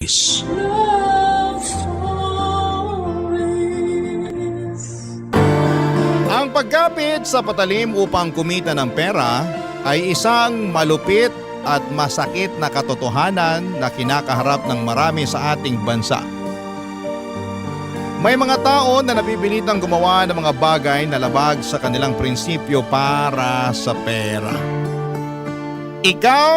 Is. Ang pagkapit sa patalim upang kumita ng pera ay isang malupit at masakit na katotohanan na kinakaharap ng marami sa ating bansa. May mga tao na napipilitang gumawa ng mga bagay na labag sa kanilang prinsipyo para sa pera. Ikaw,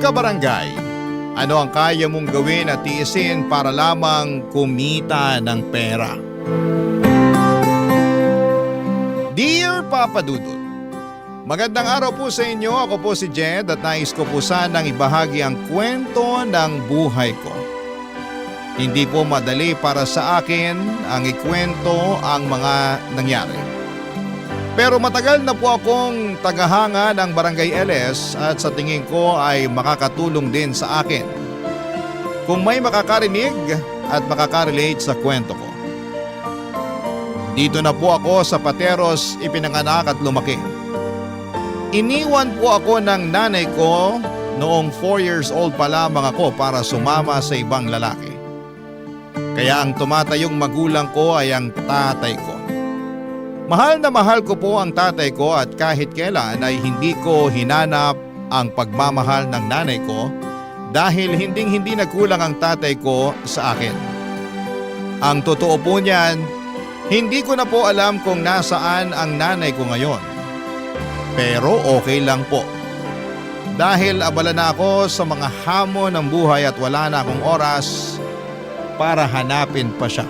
kabarangay, ano ang kaya mong gawin at tiisin para lamang kumita ng pera? Dear Papa Dudut, magandang araw po sa inyo. Ako po si Jed at nais ko po sanang ibahagi ang kwento ng buhay ko. Hindi po madali para sa akin ang ikwento ang mga nangyari. Pero matagal na po akong tagahanga ng Barangay LS at sa tingin ko ay makakatulong din sa akin kung may makakarinig at makakarelate sa kwento ko. Dito na po ako sa Pateros ipinanganak at lumaki. Iniwan po ako ng nanay ko noong 4 years old pa lamang ako para sumama sa ibang lalaki. Kaya ang tumatayong magulang ko ay ang tatay ko. Mahal na mahal ko po ang tatay ko at kahit kailan ay hindi ko hinanap ang pagmamahal ng nanay ko dahil hinding-hindi nagkulang ang tatay ko sa akin. Ang totoo po niyan, hindi ko na po alam kung nasaan ang nanay ko ngayon. Pero okay lang po. Dahil abala na ako sa mga hamon ng buhay at wala na akong oras para hanapin pa siya.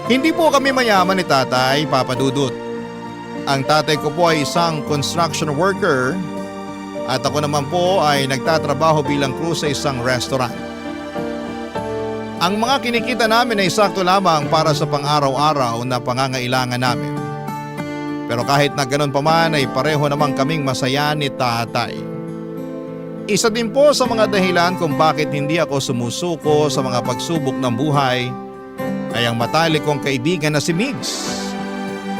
Hindi po kami mayaman ni tatay, Papa Dudut. Ang tatay ko po ay isang construction worker at ako naman po ay nagtatrabaho bilang crew sa isang restaurant. Ang mga kinikita namin ay sakto lamang para sa pang-araw-araw na pangangailangan namin. Pero kahit na ganun pa man ay pareho naman kaming masaya ni tatay. Isa din po sa mga dahilan kung bakit hindi ako sumusuko sa mga pagsubok ng buhay ay ang matalik kong kaibigan na si Migs.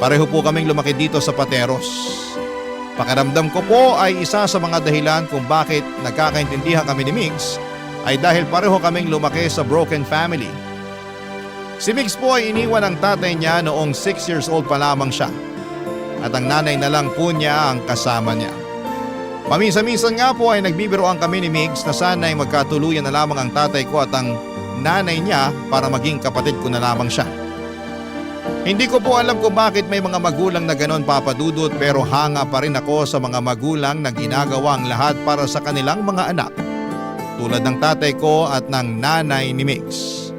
Pareho po kaming lumaki dito sa Pateros. Pakiramdam ko po ay isa sa mga dahilan kung bakit nagkakaintindihan kami ni Migs ay dahil pareho kaming lumaki sa broken family. Si Migs po ay iniwan ng tatay niya noong 6 years old pa lamang siya at ang nanay na lang po niya ang kasama niya. Paminsan-minsan nga po ay nagbibiroan kami ni Migs na sana ay magkatuluyan na lamang ang tatay ko at ang nanay niya para maging kapatid ko na lamang siya. Hindi ko po alam kung bakit may mga magulang na ganon, Papa Dudut, pero hanga pa rin ako sa mga magulang na ginagawa ang lahat para sa kanilang mga anak. Tulad ng tatay ko at ng nanay ni Migs.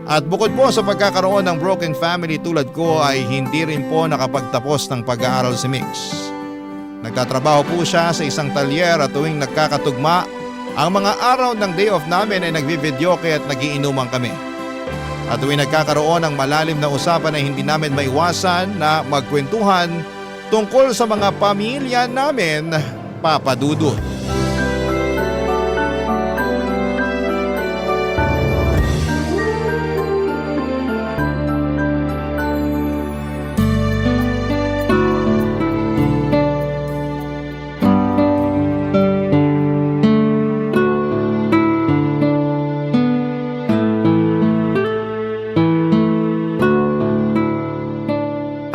At bukod po sa pagkakaroon ng broken family tulad ko ay hindi rin po nakapagtapos ng pag-aaral si Migs. Nagtatrabaho po siya sa isang talyer at tuwing nagkakatugma, ang mga araw ng day off namin ay nagvi-videoke at nagiinuman kami. At tuwing nagkakaroon ng malalim na usapan ay hindi namin maiwasan na magkwentuhan tungkol sa mga pamilya namin, Papa Dudut.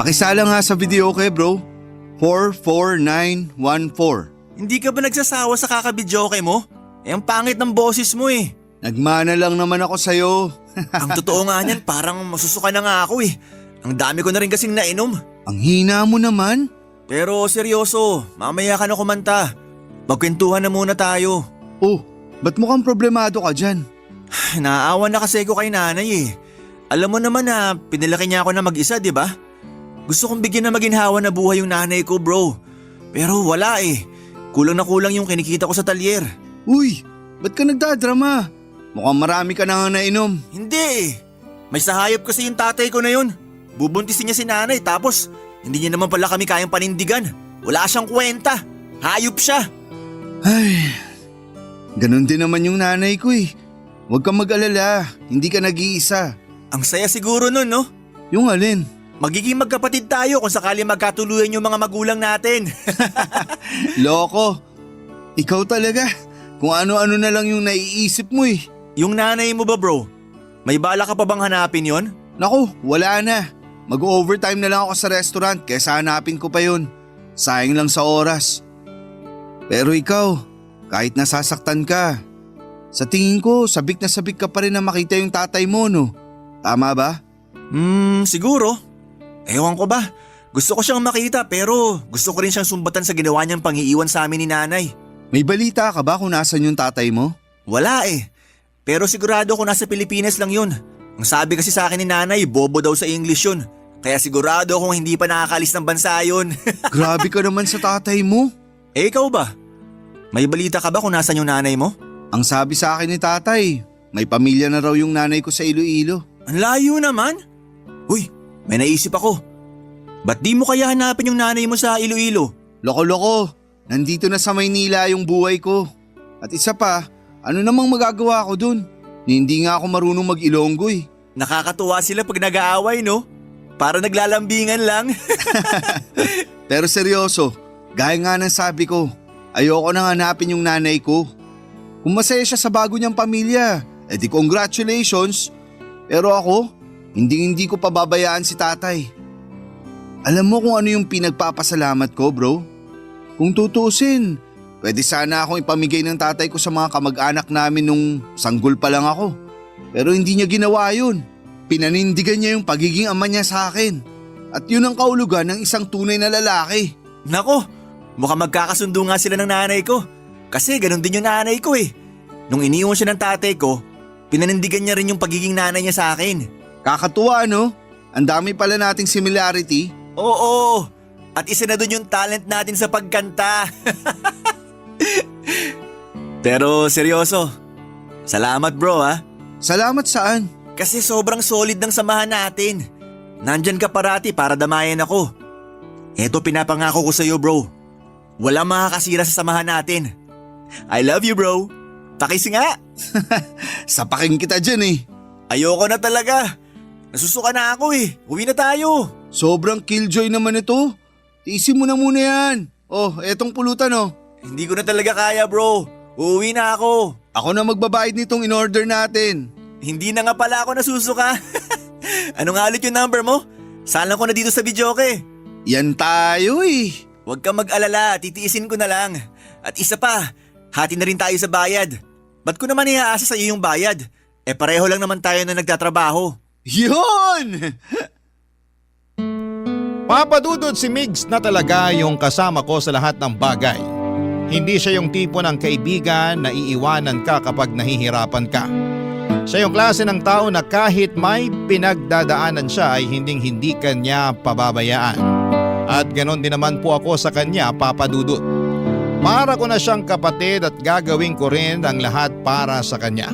Pakisala nga sa video okay bro. 44914. Hindi ka ba nagsasawa sa kakabidyoke mo? Ang pangit ng boses mo eh. Nagmana lang naman ako sa'yo. Ang totoo nga niyan, parang masusuka na nga ako eh. Ang dami ko na rin kasing nainom. Ang hina mo naman. Pero seryoso, mamaya ka na kumanta. Magkwentuhan na muna tayo. Oh, ba't mukhang problemado ka dyan? Naaawa na kasi ko kay nanay eh. Alam mo naman na pinalaki niya ako na mag-isa, di ba? Gusto kong bigyan na maginhawa na buhay yung nanay ko, bro. Pero wala eh. Kulang na kulang yung kinikita ko sa talyer. Uy, ba't ka nagdadrama? Mukhang marami ka na nga nainom. Hindi eh. May sahayop kasi yung tatay ko na yun. Bubuntisin niya si nanay tapos hindi niya naman pala kami kayang panindigan. Wala siyang kwenta. Hayop siya. Ay, ganun din naman yung nanay ko eh. Huwag kang mag-alala, hindi ka nag-iisa. Ang saya siguro nun, no? Yung alin? Magiging magkapatid tayo kung sakali magkatuluyan yung mga magulang natin. Loko, ikaw talaga. Kung ano-ano na lang yung naiisip mo eh. Yung nanay mo ba bro? May bala ka pa bang hanapin yon? Naku, wala na. Mag-overtime na lang ako sa restaurant kaysa hanapin ko pa yun. Sayang lang sa oras. Pero ikaw, kahit nasasaktan ka, sa tingin ko sabik na sabik ka pa rin na makita yung tatay mo, no? Tama ba? Siguro. Ewan ko ba? Gusto ko siyang makita pero gusto ko rin siyang sumbatan sa ginawa niyang pangiiwan sa amin ni nanay. May balita ka ba kung nasan yung tatay mo? Wala eh. Pero sigurado ko nasa Pilipinas lang yun. Ang sabi kasi sa akin ni nanay, bobo daw sa English yun. Kaya sigurado kung hindi pa nakakalis ng bansa yun. Grabe ka naman sa tatay mo. Eh ikaw ba? May balita ka ba kung nasan yung nanay mo? Ang sabi sa akin ni tatay, may pamilya na raw yung nanay ko sa Iloilo. Ang layo naman. Uy, may naisip ako. Ba't di mo kaya hanapin yung nanay mo sa Iloilo? Loko-loko, nandito na sa Maynila yung buhay ko. At isa pa, ano namang magagawa ko dun? Hindi nga ako marunong mag-Ilonggo eh. Nakakatuwa sila pag nag-aaway, no? Para naglalambingan lang. Pero seryoso, gaya nga ng sabi ko, ayoko nang hanapin yung nanay ko. Kung masaya siya sa bago niyang pamilya, edi congratulations. Pero ako, hindi ko pababayaan si tatay. Alam mo kung ano yung pinagpapasalamat ko, bro? Kung tutusin, pwede sana akong ipamigay ng tatay ko sa mga kamag-anak namin nung sanggol pa lang ako. Pero hindi niya ginawa yun. Pinanindigan niya yung pagiging ama niya sa akin. At yun ang kaulugan ng isang tunay na lalaki. Nako, mukhang magkakasundo nga sila ng nanay ko. Kasi ganun din yung nanay ko eh. Nung iniwan siya ng tatay ko, pinanindigan niya rin yung pagiging nanay niya sa akin. Kakatuwa, no? Ang dami pala nating similarity. Oo, at isa na dun yung talent natin sa pagkanta. Pero seryoso, salamat bro ha. Salamat saan? Kasi sobrang solid ng samahan natin. Nandyan ka parati para damayan ako. Eto pinapangako ko sa'yo bro. Walang makakasira sa samahan natin. I love you bro. Pakis nga. Sapakin kita dyan eh. Ayoko na talaga. Nasusuka na ako eh. Uwi na tayo. Sobrang killjoy naman ito. Tiisin mo na muna yan. Oh, etong pulutan oh. Hindi ko na talaga kaya bro. Uuwi na ako. Ako na magbabayad nitong in-order natin. Hindi na nga pala ako nasusuka. Ano nga ulit yung number mo? Saan ko na dito sa videoke. Yan tayo eh. Huwag kang mag-alala, titiisin ko na lang. At isa pa, hati na rin tayo sa bayad. Ba't ko naman iaasa sa iyo yung bayad? Eh pareho lang naman tayo na nagtatrabaho. Yun! Papadudod si Migs na talaga yung kasama ko sa lahat ng bagay. Hindi siya yung tipo ng kaibigan na iiwanan ka kapag nahihirapan ka. Siya yung klase ng tao na kahit may pinagdadaanan siya ay hindi kanya pababayaan. At ganon din naman po ako sa kanya, Papa Dudut. Para ko na siyang kapatid at gagawin ko rin ang lahat para sa kanya.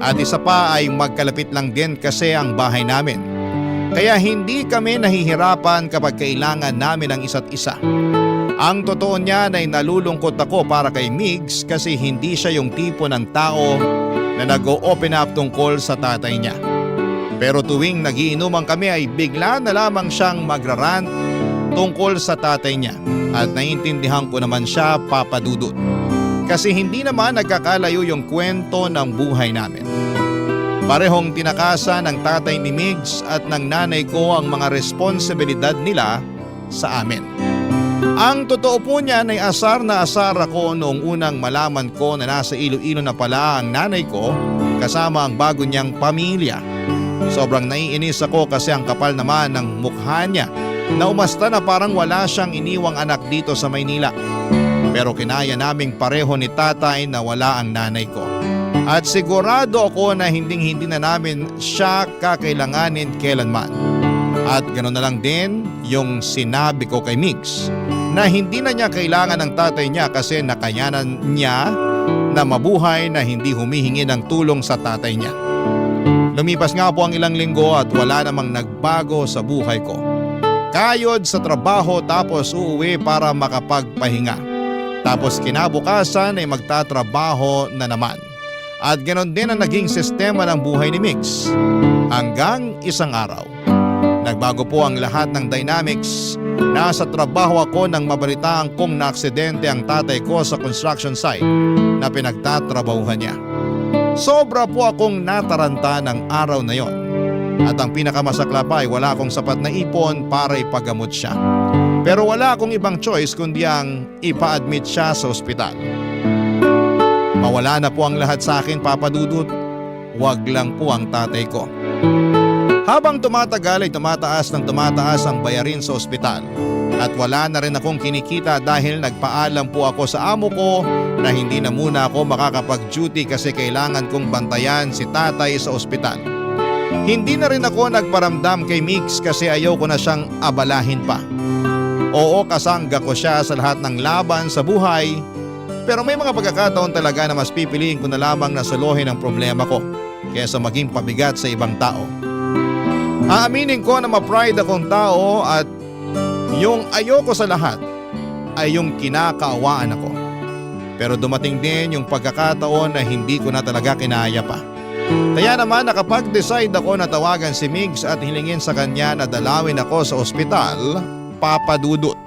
At isa pa ay magkalapit lang din kasi ang bahay namin. Kaya hindi kami nahihirapan kapag kailangan namin ang isa't isa. Ang totoo niyan ay nalulungkot ako para kay Migs kasi hindi siya yung tipo ng tao na nag-o-open up tungkol sa tatay niya. Pero tuwing nagiinuman kami ay bigla na lamang siyang magrarant tungkol sa tatay niya at naiintindihan ko naman siya, Papa Dudut. Kasi hindi naman nagkakalayo yung kwento ng buhay namin. Parehong tinakasan ng tatay ni Migs at ng nanay ko ang mga responsibilidad nila sa amin. Ang totoo po niyan ay asar na asar ako noong unang malaman ko na nasa Iloilo na pala ang nanay ko kasama ang bago niyang pamilya. Sobrang naiinis ako kasi ang kapal naman ng mukha niya na umasta na parang wala siyang iniwang anak dito sa Maynila. Pero kinaya naming pareho ni tatay na wala ang nanay ko. At sigurado ako na hindi na namin siya kakailanganin kailanman. At ganoon na lang din yung sinabi ko kay Migs na hindi na niya kailangan ng tatay niya kasi nakayanan niya na mabuhay na hindi humihingi ng tulong sa tatay niya. Lumipas nga po ang ilang linggo at wala namang nagbago sa buhay ko. Kayod sa trabaho tapos uuwi para makapagpahinga. Tapos kinabukasan ay magtatrabaho na naman. At ganoon din ang naging sistema ng buhay ni Migs. Hanggang isang araw. Nagbago po ang lahat ng dynamics. Nasa trabaho ako nang mabalitaan kong naaksidente ang tatay ko sa construction site na pinagtatrabahuhan niya. Sobra po akong nataranta ng araw na yon. At ang pinakamasakla pa ay wala akong sapat na ipon para ipagamot siya. Pero wala akong ibang choice kundi ang ipa-admit siya sa ospital. Mawala na po ang lahat sa akin, Papa Dudut. Wag lang po ang tatay ko. Habang tumatagal ay tumataas ang bayarin sa ospital. At wala na rin akong kinikita dahil nagpaalam po ako sa amo ko na hindi na muna ako makakapag-duty kasi kailangan kong bantayan si tatay sa ospital. Hindi na rin ako nagparamdam kay Mix kasi ayaw ko na siyang abalahin pa. Oo, kasangga ko siya sa lahat ng laban sa buhay, pero may mga pagkakataon talaga na mas pipiliin ko na lamang na solohin ang problema ko kaysa maging pabigat sa ibang tao. Aaminin ko na ma-pride akong tao at yung ayoko sa lahat ay yung kinakaawaan ako. Pero dumating din yung pagkakataon na hindi ko na talaga kinaya pa. Kaya naman nakapag-decide ako na tawagan si Migs at hilingin sa kanya na dalawin ako sa ospital, Papa Dudut.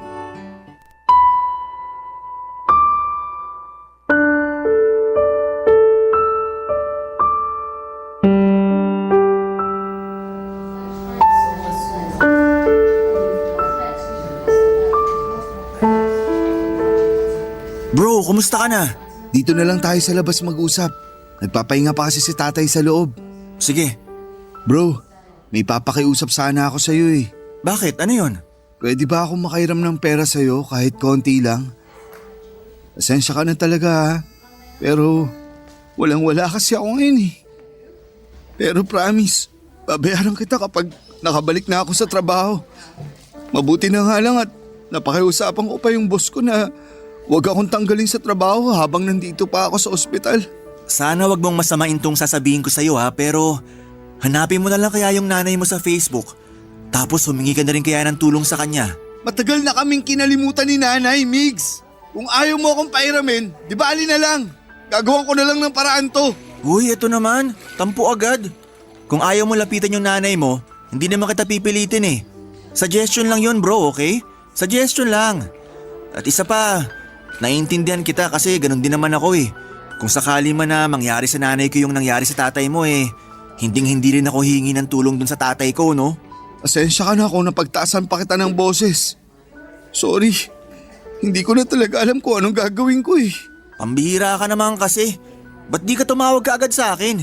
Bro, kumusta ka na? Dito na lang tayo sa labas mag-usap. Nagpapahinga pa kasi si tatay sa loob. Sige. Bro, may papakiusap sana ako sa'yo eh. Bakit? Ano yon? Pwede ba ako makairam ng pera sa'yo kahit konti lang? Pasensya ka na talaga ha. Pero walang-wala kasi ako ngayon eh. Pero promise, babayaran kita kapag nakabalik na ako sa trabaho. Mabuti na nga lang at napakiusapan ko pa yung boss ko na huwag akong tanggalin sa trabaho habang nandito pa ako sa ospital. Sana wag mong masamain tong sasabihin ko sa'yo ha, pero hanapin mo na lang kaya yung nanay mo sa Facebook. Tapos humingi ka na rin kaya ng tulong sa kanya. Matagal na kaming kinalimutan ni Nanay, Migs. Kung ayaw mo akong pairamin, di ba ali na lang? Gagawin ko na lang ng paraan to. Uy, ito naman. Tampo agad. Kung ayaw mo lapitan yung nanay mo, hindi naman kita pipilitin eh. Suggestion lang yun bro, okay? Suggestion lang. At isa pa, naiintindihan kita kasi ganun din naman ako eh. Kung sakali man na mangyari sa nanay ko yung nangyari sa tatay mo eh, hindi rin ako hihingi ng tulong dun sa tatay ko, no? Asensya ka na kung napagtaasan pa kita ng boses. Sorry, hindi ko na talaga alam kung anong gagawin ko eh. Pambihira ka naman kasi. Ba't di ka tumawag ka agad sa akin?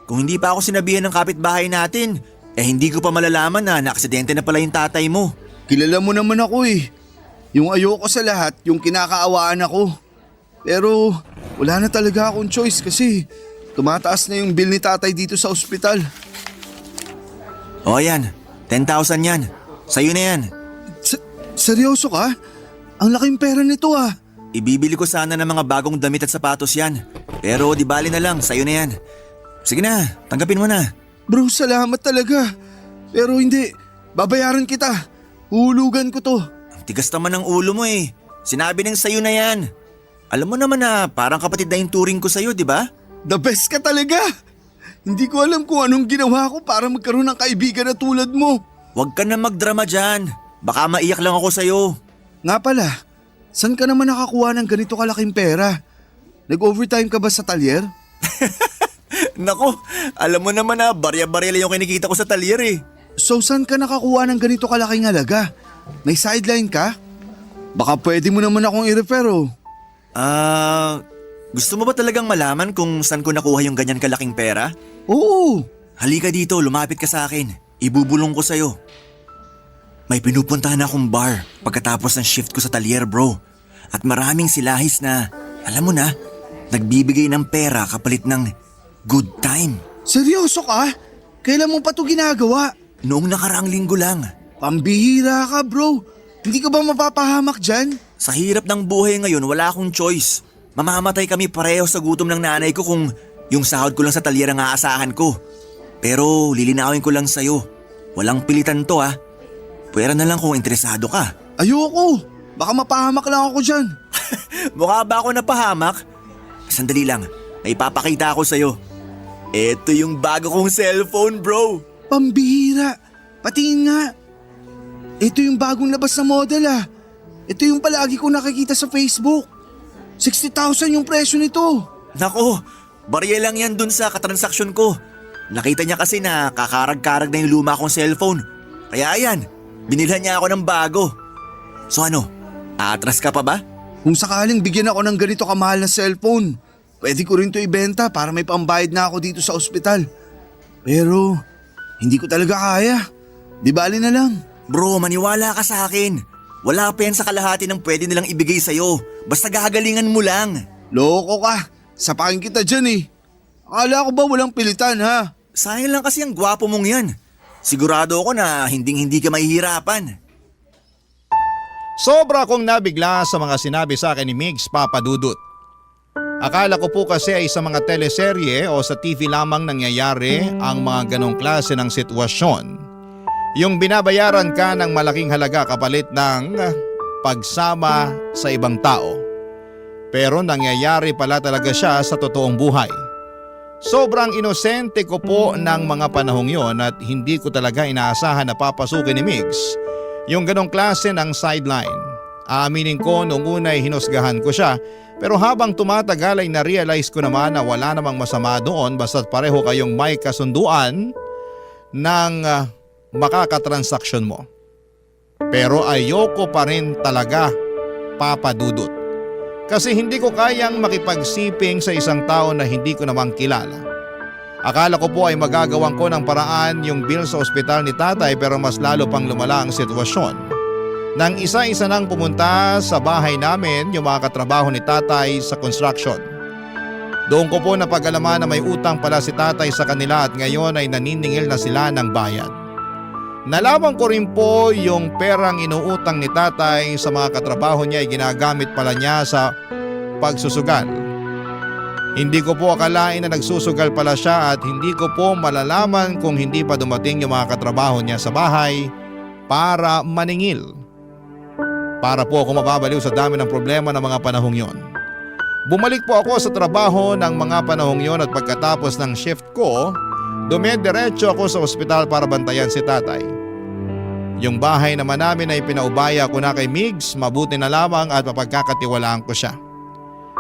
Kung hindi pa ako sinabihan ng kapitbahay natin, eh hindi ko pa malalaman na naaksidente na pala yung tatay mo. Kilala mo naman ako eh. Yung ayoko sa lahat, yung kinakaawaan ako. Pero wala na talaga akong choice kasi tumataas na yung bill ni tatay dito sa ospital. O yan, 10,000 yan. Sa'yo na yan. Seryoso ka? Ang laking pera nito ah. Ibibili ko sana ng mga bagong damit at sapatos yan. Pero di bali na lang, sa'yo na yan. Sige na, tanggapin mo na. Bro, salamat talaga. Pero hindi, babayaran kita. Hulugan ko to. Ang tigas naman ng ulo mo eh. Sinabi nang sa'yo na yan. Alam mo naman na parang kapatid na yung turing ko sa'yo, di ba? The best ka talaga. Hindi ko alam kung anong ginawa ko para magkaroon ng kaibigan na tulad mo. Huwag ka na magdrama dyan. Baka maiyak lang ako sa'yo. Nga pala, saan ka naman nakakuha ng ganito kalaking pera? Nag-overtime ka ba sa talyer? Nako, alam mo naman na barya-barya lang yung kinikita ko sa talyer eh. So saan ka nakakuha ng ganito kalaking halaga? May sideline ka? Baka pwede mo naman akong i-refer oh. Gusto mo ba talagang malaman kung saan ko nakuha yung ganyan kalaking pera? Oo. Halika dito, lumapit ka sa akin. Ibubulong ko sa'yo. May pinupuntahan akong bar pagkatapos ng shift ko sa talyer bro. At maraming silahis na, alam mo na, nagbibigay ng pera kapalit ng good time. Seryoso ka? Kailan mo pa ito ginagawa? Noong nakaraang linggo lang. Pambihira ka bro. Hindi ka ba mapapahamak dyan? Sa hirap ng buhay ngayon, wala akong choice. Mamamatay kami pareho sa gutom ng nanay ko kung yung sahod ko lang sa talyer ang aasahan ko. Pero lilinawin ko lang sa'yo. Walang pilitan to ah. Pwera na lang kung interesado ka. Ayoko. Baka mapahamak lang ako dyan. Mukha ba ako napahamak? Sandali lang, may ipapakita ako sa'yo. Ito yung bago kong cellphone bro. Pambihira. Patingin nga. Ito yung bagong labas na model ah. Ito yung palagi ko nakikita sa Facebook. 60,000 yung presyo nito. Nako, Barya lang yan dun sa katransaksyon ko. Nakita niya kasi na kakarag-karag na yung luma kong cellphone. Kaya ayan, binilhan niya ako ng bago. So ano, aatras ka pa ba? Kung sakaling bigyan ako ng ganito kamahal na cellphone, pwede ko rin to ibenta para may pambayad na ako dito sa ospital. Pero hindi ko talaga kaya. Di bali na lang. Bro, maniwala ka sa akin. Wala pa yan sa kalahati ng pwede nilang ibigay sa'yo. Basta gagalingan mo lang. Loko ka. Sapakin kita dyan eh. Akala ko ba walang pilitan ha? Sayang lang kasi ang gwapo mong yan. Sigurado ako na hinding-hindi ka mahihirapan. Sobra akong nabigla sa mga sinabi sa akin ni Migs, Papa Dudut. Akala ko po kasi ay sa mga teleserye o sa TV lamang nangyayari ang mga ganong klase ng sitwasyon. Yung binabayaran ka ng malaking halaga kapalit ng pagsama sa ibang tao. Pero nangyayari pala talaga siya sa totoong buhay. Sobrang inosente ko po ng mga panahong yon at hindi ko talaga inaasahan na papasukin ni Migs yung ganong klase ng sideline. Aaminin ko noong una ay hinusgahan ko siya, pero habang tumatagal ay na-realize ko naman na wala namang masama doon basta't pareho kayong may kasunduan ng makakatransaksyon mo. Pero ayoko pa rin talaga, Papa Dudut. Kasi hindi ko kayang makipagsiping sa isang tao na hindi ko namang kilala. Akala ko po ay magagawan ko ng paraan yung bill sa ospital ni tatay, pero mas lalo pang lumala ang sitwasyon. Nang isa-isa nang pumunta sa bahay namin yung mga katrabaho ni tatay sa construction. Doon ko po napag-alaman na may utang pala si tatay sa kanila at ngayon ay naniningil na sila ng bayad. Nalaman ko rin po yung perang inuutang ni tatay sa mga katrabaho niya ay ginagamit pala niya sa pagsusugal. Hindi ko po akalain na nagsusugal pala siya at hindi ko po malalaman kung hindi pa dumating yung mga katrabaho niya sa bahay para maningil. Para po ako mababaliw sa dami ng problema ng mga panahong yon. Bumalik po ako sa trabaho ng mga panahong yon at pagkatapos ng shift ko, dumediretso ako sa ospital para bantayan si tatay. Yung bahay naman namin ay pinaubaya ko na kay Migs, mabuti na lamang at mapagkakatiwalaan ko siya.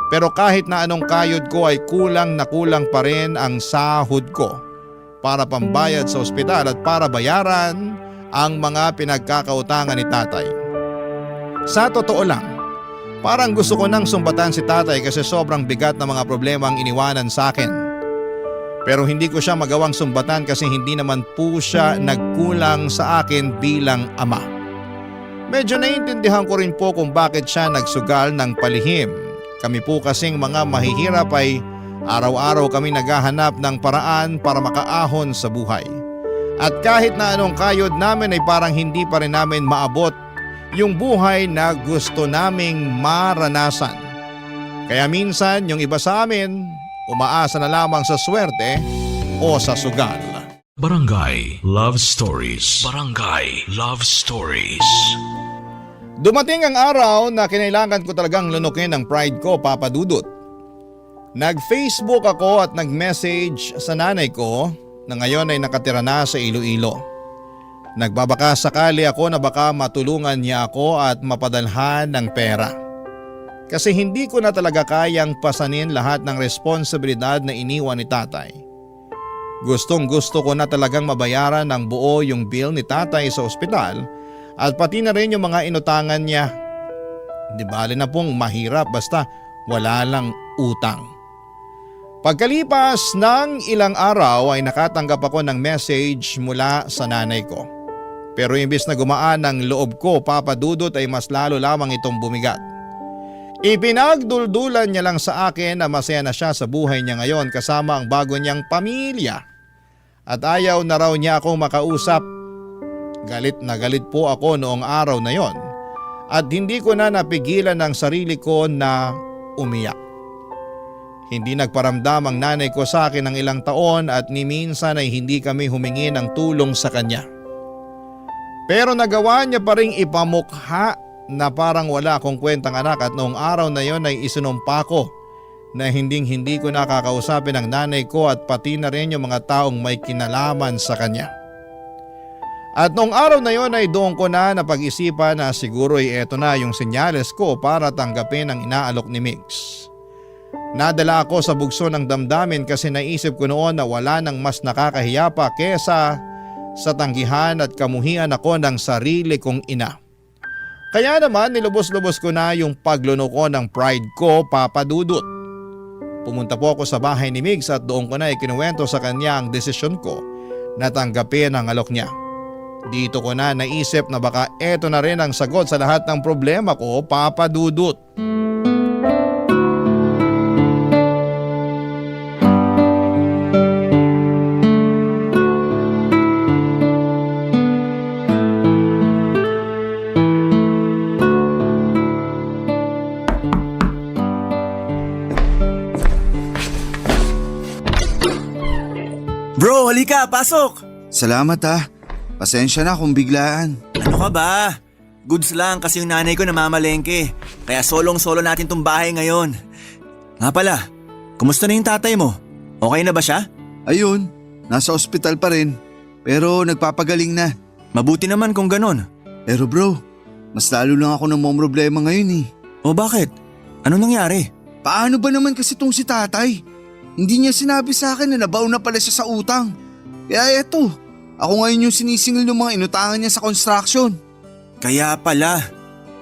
Pero kahit na anong kayod ko ay kulang na kulang pa rin ang sahod ko para pambayad sa ospital at para bayaran ang mga pinagkakautangan ni tatay. Sa totoo lang, parang gusto ko nang sumbatan si tatay kasi sobrang bigat na mga problema ang iniwanan sa akin. Pero hindi ko siya magawang sumbatan kasi hindi naman po siya nagkulang sa akin bilang ama. Medyo naiintindihan ko rin po kung bakit siya nagsugal ng palihim. Kami po kasing mga mahihirap ay araw-araw kami naghahanap ng paraan para makaahon sa buhay. At kahit na anong kayod namin ay parang hindi pa rin namin maabot yung buhay na gusto naming maranasan. Kaya minsan yung iba sa amin, umaasa na lamang sa swerte o sa sugal. Barangay Love Stories. Barangay Love Stories. Dumating ang araw na kinailangan ko talagang lunukin ang pride ko, Papa Dudut. Nag-Facebook ako at nag-message sa nanay ko na ngayon ay nakatira na sa Iloilo. Nagbabaka sakali ako na baka matulungan niya ako at mapadalhan ng pera. Kasi hindi ko na talaga kayang pasanin lahat ng responsibilidad na iniwan ni tatay. Gustong gusto ko na talagang mabayaran ng buo yung bill ni tatay sa ospital at pati na rin yung mga inutangan niya. Di bali na pong mahirap basta wala lang utang. Pagkalipas ng ilang araw ay nakatanggap ako ng message mula sa nanay ko. Pero imbis na gumaan ang loob ko, Papa Dudut, ay mas lalo lamang itong bumigat. Ipinagduldulan niya lang sa akin na masaya na siya sa buhay niya ngayon kasama ang bago niyang pamilya. At ayaw na raw niya akong makausap. Galit na galit po ako noong araw na yon. At hindi ko na napigilan ang sarili ko na umiyak. Hindi nagparamdam ang nanay ko sa akin ng ilang taon at ni minsan ay hindi kami humingi ng tulong sa kanya. Pero nagawa niya pa ring ipamukha na parang wala akong kwentang anak at noong araw na yon ay isinumpa ko na hindi ko nakakausapin ang nanay ko at pati na rin yung mga taong may kinalaman sa kanya. At noong araw na yon ay doon ko na napag-isipan na siguro ay eto na yung senyales ko para tanggapin ang inaalok ni Migs. Nadala ako sa bugso ng damdamin kasi naisip ko noon na wala nang mas nakakahiya pa kesa sa tanggihan at kamuhian ako ng sarili kong ina. Kaya naman nilubos-lubos ko na yung pagluno ko ng pride ko, Papa Dudut. Pumunta po ako sa bahay ni Migs at doon ko na ikinuwento sa kanya ang desisyon ko na tanggapin ang alok niya. Dito ko na naisip na baka eto na rin ang sagot sa lahat ng problema ko, Papa Dudut. Bro, halika, pasok! Salamat ha. Pasensya na kung biglaan. Ano ka ba? Goods lang kasi yung nanay ko namamalengke. Kaya solong-solo natin tong bahay ngayon. Nga pala, kumusta na yung tatay mo? Okay na ba siya? Ayun, nasa ospital pa rin. Pero nagpapagaling na. Mabuti naman kung ganon. Pero bro, mas lalo lang ako namomroblema ngayon eh. O bakit? Ano nangyari? Paano ba naman kasi tong si tatay? Hindi niya sinabi sa akin na nabaon na pala siya sa utang. Kaya eto, ako ngayon yung sinisingil ng mga inutangan niya sa construction. Kaya pala.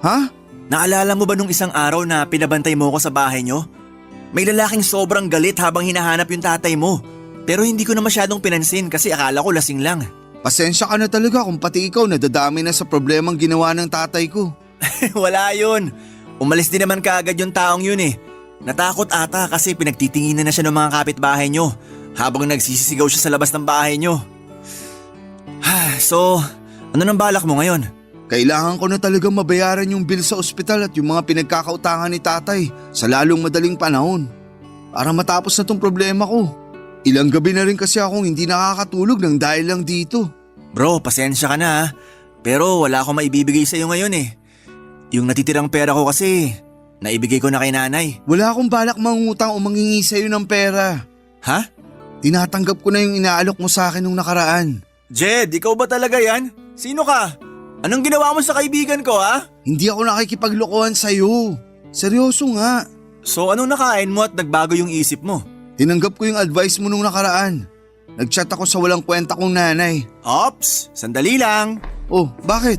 Ha? Naalala mo ba nung isang araw na pinabantay mo ko sa bahay nyo? May lalaking sobrang galit habang hinahanap yung tatay mo. Pero hindi ko na masyadong pinansin kasi akala ko lasing lang. Pasensya ka na talaga kung pati ikaw nadadami na sa problemang ginawa ng tatay ko. Wala yun. Umalis din naman kaagad yung taong yun eh. Natakot ata kasi pinagtitinginan na siya ng mga kapitbahay nyo habang nagsisisigaw siya sa labas ng bahay nyo. So, ano nang balak mo ngayon? Kailangan ko na talagang mabayaran yung bill sa ospital at yung mga pinagkakautangan ni tatay sa lalong madaling panahon. Para matapos na tong problema ko. Ilang gabi na rin kasi akong hindi nakakatulog ng dahil lang dito. Bro, pasensya ka na ha. Pero wala akong maibibigay sa'yo ngayon eh. Yung natitirang pera ko kasi, naibigay ko na kay nanay. Wala akong balak mangutang o mangingi sa'yo ng pera. Ha? Tinatanggap ko na yung inaalok mo sa akin nung nakaraan. Jed, ikaw ba talaga yan? Sino ka? Anong ginawa mo sa kaibigan ko ha? Hindi ako nakikipaglokohan sa'yo. Seryoso nga. So anong nakain mo at nagbago yung isip mo? Tinanggap ko yung advice mo nung nakaraan. Nagchat ako sa walang kwenta kong nanay. Ops, sandali lang. Oh, bakit?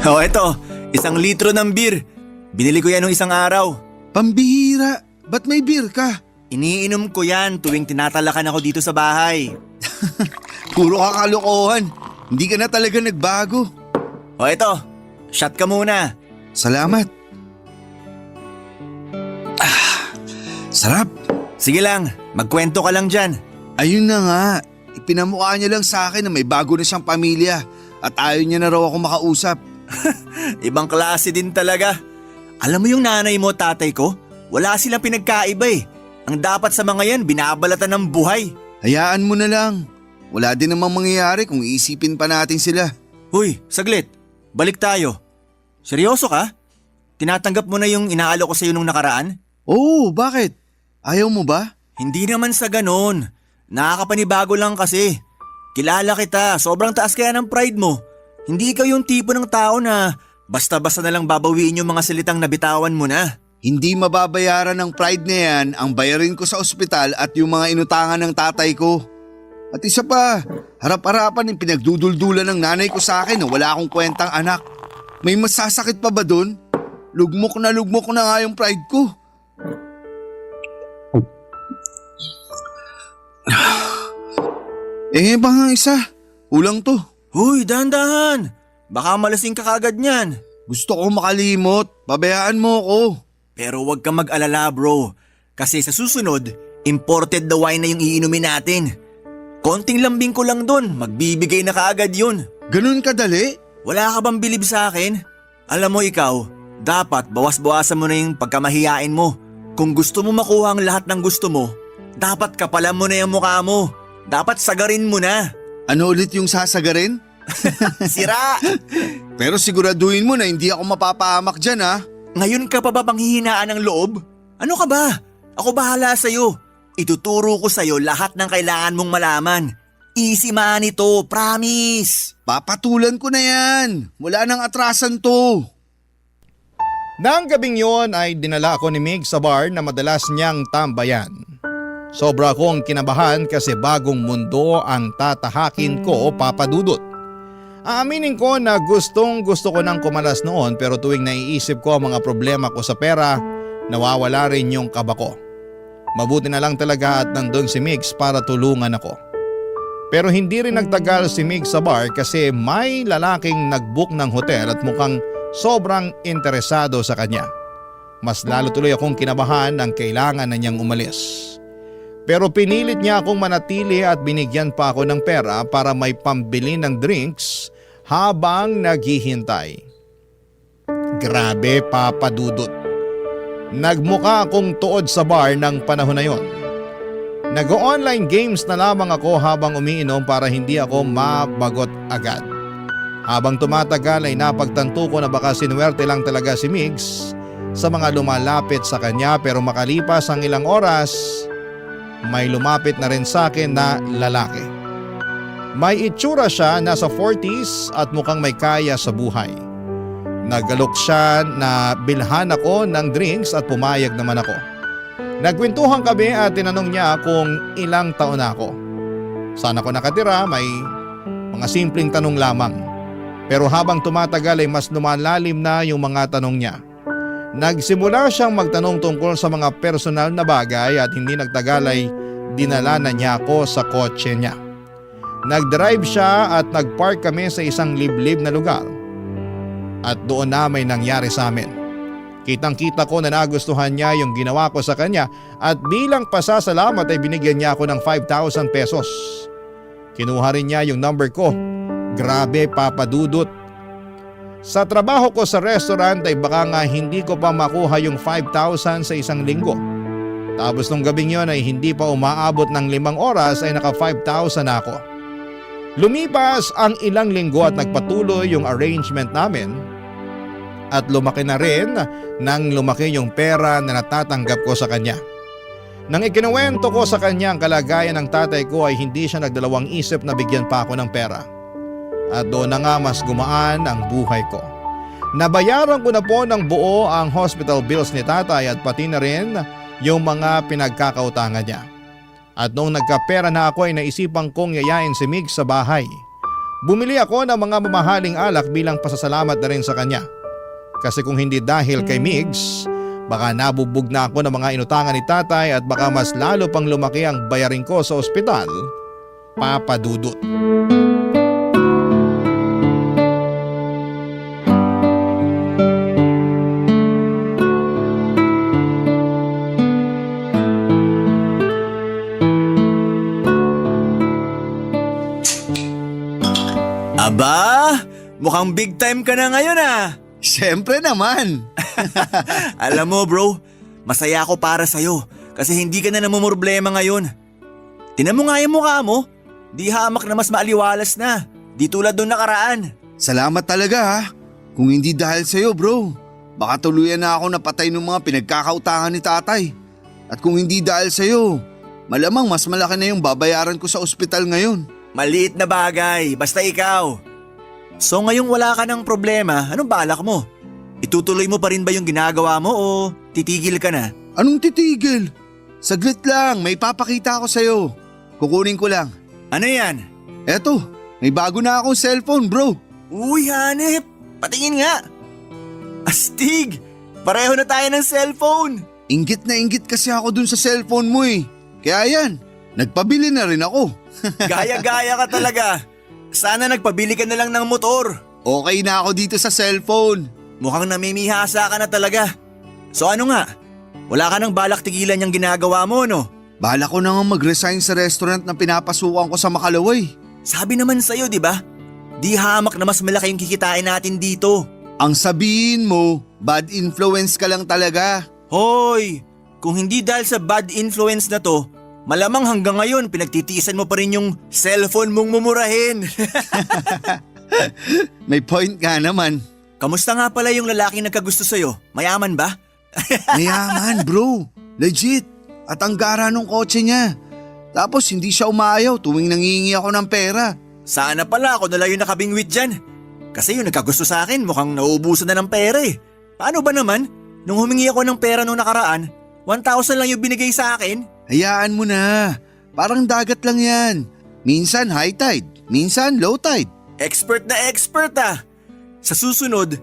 Oh, eto, 1 litro ng beer. Binili ko yan nung isang araw. Pambihira, ba't may beer ka? Iniinom ko yan tuwing tinatalakan ako dito sa bahay. Puro kakalokohan. Hindi ka na talaga nagbago. O eto, shot ka muna. Salamat. Sarap. Sige lang, magkwento ka lang dyan. Ayun na nga. Ipinamukha niya lang sa akin na may bago na siyang pamilya at ayaw niya na raw ako makausap. Ibang klase din talaga. Alam mo yung nanay mo, tatay ko? Wala silang pinagkaiba eh. Ang dapat sa mga yan, binabalatan ng buhay. Hayaan mo na lang. Wala din namang mangyayari kung iisipin pa natin sila. Huy, saglit. Balik tayo. Seryoso ka? Tinatanggap mo na yung inaalok ko sa'yo nung nakaraan? Oo, bakit? Ayaw mo ba? Hindi naman sa ganon. Nakakapanibago lang kasi. Kilala kita, sobrang taas kaya ng pride mo. Hindi ikaw yung tipo ng tao na basta-basta na lang babawiin yung mga salitang nabitawan mo na. Hindi mababayaran ng pride na yan ang bayarin ko sa ospital at yung mga inutangan ng tatay ko. At isa pa, harap-harapan yung pinagduduldulan ng nanay ko sa akin na wala akong kwentang anak. May masasakit pa ba dun? Lugmok na nga yung pride ko. Baka isa. Kulang to. Huy, dahan-dahan. Baka malasing ka kagad niyan. Gusto ko makalimot. Pabayaan mo ko. Pero huwag kang mag-alala bro. Kasi sa susunod, imported na wine na yung iinumin natin. Konting lambing ko lang dun, magbibigay na kaagad yun. Ganun kadali? Wala ka bang bilib sa akin? Alam mo ikaw, dapat bawas-bawasan mo na yung pagkamahiyain mo. Kung gusto mo makuha ang lahat ng gusto mo, dapat kapalan mo na yung mukha mo. Dapat sagarin mo na. Ano ulit yung sasagarin? Sira! Pero siguraduhin mo na hindi ako mapapahamak dyan ha. Ngayon ka pa ba panghihinaan ng loob? Ano ka ba? Ako bahala sa'yo. Ituturo ko sa'yo lahat ng kailangan mong malaman. Easy man ito, promise! Papatulan ko na yan. Wala nang atrasan to. Nang gabing yon ay dinala ako ni Mig sa bar na madalas niyang tambayan. Sobra akong kinabahan kasi bagong mundo ang tatahakin ko, Papa Dudut. Aaminin ko na gustong gusto ko nang kumalas noon pero tuwing naiisip ko ang mga problema ko sa pera, nawawala rin yung kaba ko. Mabuti na lang talaga at nandun si Migs para tulungan ako. Pero hindi rin nagtagal si Mig sa bar kasi may lalaking nag-book ng hotel at mukhang sobrang interesado sa kanya. Mas lalo tuloy akong kinabahan ang kailangan na niyang umalis. Pero pinilit niya akong manatili at binigyan pa ako ng pera para may pambili ng drinks habang naghihintay. Grabe, Papa Dudut. Nagmukha akong tuod sa bar ng panahon na yon. Nag-online games na lamang ako habang umiinom para hindi ako mabagot agad. Habang tumatagal ay napagtanto ko na baka sinuwerte lang talaga si Migs sa mga lumalapit sa kanya pero makalipas ang ilang oras, may lumapit na rin sa akin na lalaki. May itsura siya, nasa 40s at mukhang may kaya sa buhay. Nagalok siya na bilhan ako ng drinks at pumayag naman ako. Nagkwentuhan kami at tinanong niya kung ilang taon na ako. Saan ako nakatira, may mga simpleng tanong lamang. Pero habang tumatagal ay mas lumalalim na yung mga tanong niya. Nagsimula siyang magtanong tungkol sa mga personal na bagay at hindi nagtagal ay dinala na niya ako sa kotse niya. Nag-drive siya at nag-park kami sa isang liblib na lugar. At doon na may nangyari sa amin. Kitang-kita ko na nagustuhan niya yung ginawa ko sa kanya at bilang pasasalamat ay binigyan niya ako ng 5,000 pesos. Kinuha rin niya yung number ko. Grabe, Papa Dudut. Sa trabaho ko sa restaurant ay baka nga hindi ko pa makuha yung 5,000 sa isang linggo. Tapos nung gabing yon ay hindi pa umaabot ng 5 oras ay naka 5,000 na ako. Lumipas ang ilang linggo at nagpatuloy yung arrangement namin. At lumaki na rin nang lumaki yung pera na natatanggap ko sa kanya. Nang ikinuwento ko sa kanya ang kalagayan ng tatay ko ay hindi siya nagdalawang isip na bigyan pa ako ng pera. At doon na nga mas gumaan ang buhay ko. Nabayaran ko na po ng buo ang hospital bills ni tatay at pati na rin yung mga pinagkakautangan niya. At noong nagkapera na ako ay naisipan kong yayain si Mig sa bahay. Bumili ako ng mga mamahaling alak bilang pasasalamat na rin sa kanya. Kasi kung hindi dahil kay Migs, baka nabubog na ako ng mga inutangan ni tatay at baka mas lalo pang lumaki ang bayarin ko sa ospital, Papa Dudut. Aba, mukhang big time ka na ngayon ah. Siyempre naman. Alam mo bro, masaya ako para sa'yo kasi hindi ka na namumroblema ngayon. Tinan mo nga yung mukha mo, di hamak na mas maaliwalas na, di tulad doon nakaraan. Salamat talaga ha. Kung hindi dahil sa'yo bro, baka tuluyan na ako napatay ng mga pinagkakautangan ni tatay. At kung hindi dahil sa'yo, malamang mas malaki na yung babayaran ko sa ospital ngayon. Maliit na bagay, basta ikaw. So ngayong wala ka ng problema, anong balak mo? Itutuloy mo pa rin ba yung ginagawa mo o titigil ka na? Anong titigil? Saglit lang, may papakita ako sa'yo. Kukunin ko lang. Ano yan? Eto, may bago na akong cellphone bro. Uy hanep, patingin nga. Astig, pareho na tayo ng cellphone. Inggit na inggit kasi ako dun sa cellphone mo eh. Kaya yan, nagpabili na rin ako. Gaya-gaya ka talaga. Sana nagpabili ka na lang ng motor. Okay na ako dito sa cellphone. Mukhang namimihasa ka na talaga. So ano nga? Wala ka nang balak tigilan yung ginagawa mo, no? Bala ko na nga mag-resign sa restaurant na pinapasukan ko sa Makalaway. Sabi naman sa'yo, di ba? Di hamak na mas malaki yung kikitain natin dito. Ang sabihin mo, bad influence ka lang talaga. Hoy! Kung hindi dahil sa bad influence na to, malamang hanggang ngayon pinagtitiisan mo pa rin yung cellphone mong mumurahin. May point ka naman. Kamusta nga pala yung lalaking nagkagusto sa'yo? Mayaman ba? Mayaman bro, legit. At ang gara nung kotse niya. Tapos hindi siya umayaw tuwing nangingi ako ng pera. Sana pala ako na lang yung nakabingwit dyan. Kasi yung nagkagusto sa akin mukhang nauubusan na ng pera eh. Paano ba naman? Nung humingi ako ng pera nung nakaraan, 1,000 lang yung binigay sa akin. Hayaan mo na. Parang dagat lang yan. Minsan high tide, minsan low tide. Expert na expert ah! Sa susunod,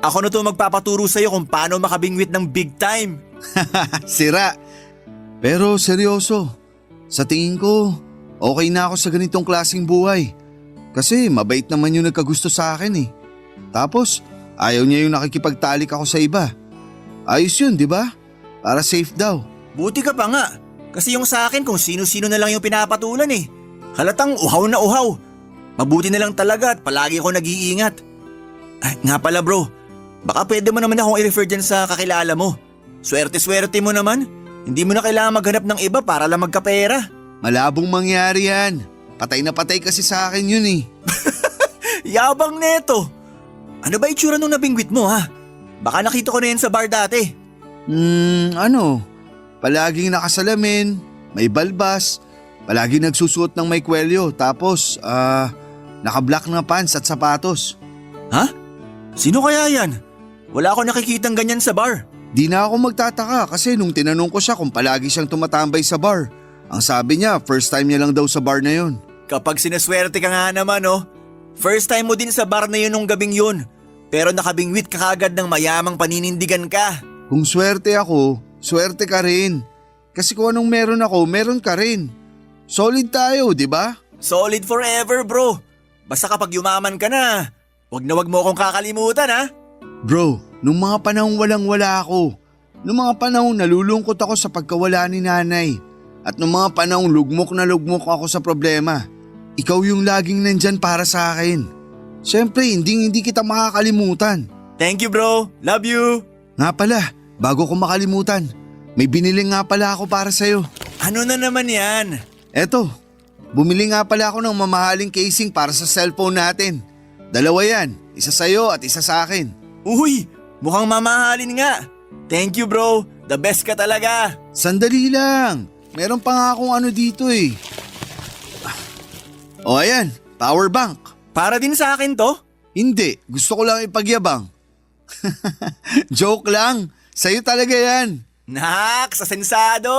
ako na to magpapaturo sa'yo kung paano makabingwit ng big time. Sira. Pero seryoso, sa tingin ko, okay na ako sa ganitong klaseng buhay. Kasi mabait naman yung nagkagusto sa akin eh. Tapos, ayaw niya yung nakikipagtalik ako sa iba. Ayos yun, di ba? Para safe daw. Buti ka pa nga. Kasi yung sa akin kung sino-sino na lang yung pinapatulan eh. Halatang uhaw na uhaw. Mabuti na lang talaga at palagi ako nag-iingat. Ay, nga pala bro, baka pwede mo naman akong i-refer dyan sa kakilala mo. Swerte-swerte mo naman. Hindi mo na kailangan maghanap ng iba para lang magkapera. Malabong mangyari yan. Patay na patay kasi sa akin yun eh. Yabang neto. Ano ba itsura nung nabingwit mo ha? Baka nakita ko na yan sa bar dati. Ano? Palaging nakasalamin, may balbas, palaging nagsusuot ng may kwelyo, tapos naka-black na pants at sapatos. Ha? Sino kaya yan? Wala ako nakikitang ganyan sa bar. Di na ako magtataka kasi nung tinanong ko siya kung palagi siyang tumatambay sa bar, ang sabi niya first time niya lang daw sa bar na yun. Kapag sinaswerte ka nga naman oh. First time mo din sa bar na yun nung gabing yun. Pero nakabingwit ka kagad ng mayamang paninindigan ka. Kung swerte ako, swerte ka rin. Kasi kung anong meron ako, meron ka rin. Solid tayo, di ba? Solid forever bro. Basta kapag yumaman ka na, wag mo akong kakalimutan ha. Bro, nung mga panahong walang-wala ako, nung mga panahong nalulungkot ako sa pagkawala ni nanay, at nung mga panahong lugmok na lugmok ako sa problema, ikaw yung laging nandyan para sa akin. Siyempre, hindi kita makakalimutan. Thank you bro. Love you. Nga pala, bago ko makalimutan, may binili nga pala ako para sa'yo. Ano na naman yan? Eto, bumili nga pala ako ng mamahaling casing para sa cellphone natin. Dalawa yan, isa sa'yo at isa sa akin. Uy, mukhang mamahalin nga. Thank you bro. The best ka talaga. Sandali lang, meron pa nga akong ano dito eh. O ayan, power bank. Para din sa akin to? Hindi, gusto ko lang ipagyabang. Joke lang, sa'yo talaga yan. Nak, sa sensado.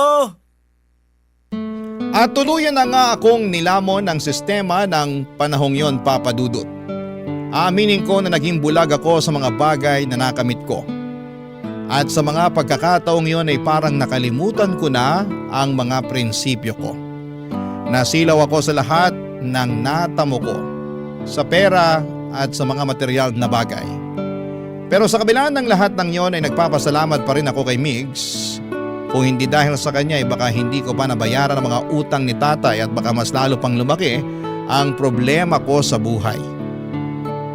At tuluyan na nga akong nilamon ang sistema ng panahong yon, Papa Dudut. Aminin ko na naging bulag ako sa mga bagay na nakamit ko. At sa mga pagkakataong yon ay parang nakalimutan ko na ang mga prinsipyo ko. Nasilaw ako sa lahat ng natamo ko, sa pera at sa mga material na bagay. Pero sa kabila ng lahat ng yon ay nagpapasalamat pa rin ako kay Migs. Kung hindi dahil sa kanya ay baka hindi ko pa nabayaran ang mga utang ni tatay at baka mas lalo pang lumaki ang problema ko sa buhay.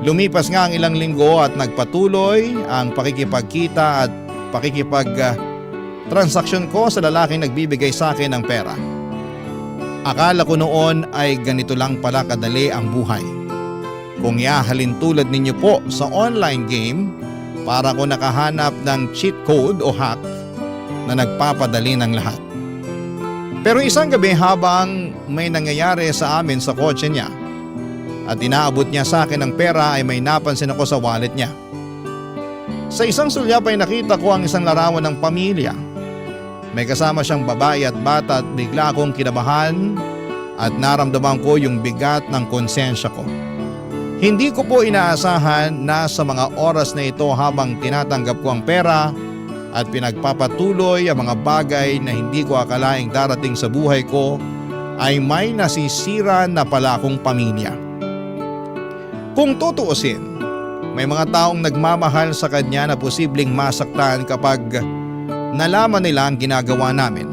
Lumipas nga ang ilang linggo at nagpatuloy ang pakikipagkita at transaksyon ko sa lalaking nagbibigay sa akin ng pera. Akala ko noon ay ganito lang pala kadali ang buhay. Kung iahalin tulad ninyo po sa online game, para ko nakahanap ng cheat code o hack na nagpapadali ng lahat. Pero isang gabi habang may nangyayari sa amin sa kotse niya at inaabot niya sa akin ng pera ay may napansin ako sa wallet niya. Sa isang sulyap ay nakita ko ang isang larawan ng pamilya. May kasama siyang babae at bata at bigla akong kinabahan at naramdaman ko yung bigat ng konsensya ko. Hindi ko po inaasahan na sa mga oras na ito habang tinatanggap ko ang pera at pinagpapatuloy ang mga bagay na hindi ko akalaing darating sa buhay ko ay may nasisira na pala akong pamilya. Kung tutuusin, may mga taong nagmamahal sa kanya na posibleng masaktan kapag nalaman nila ang ginagawa namin.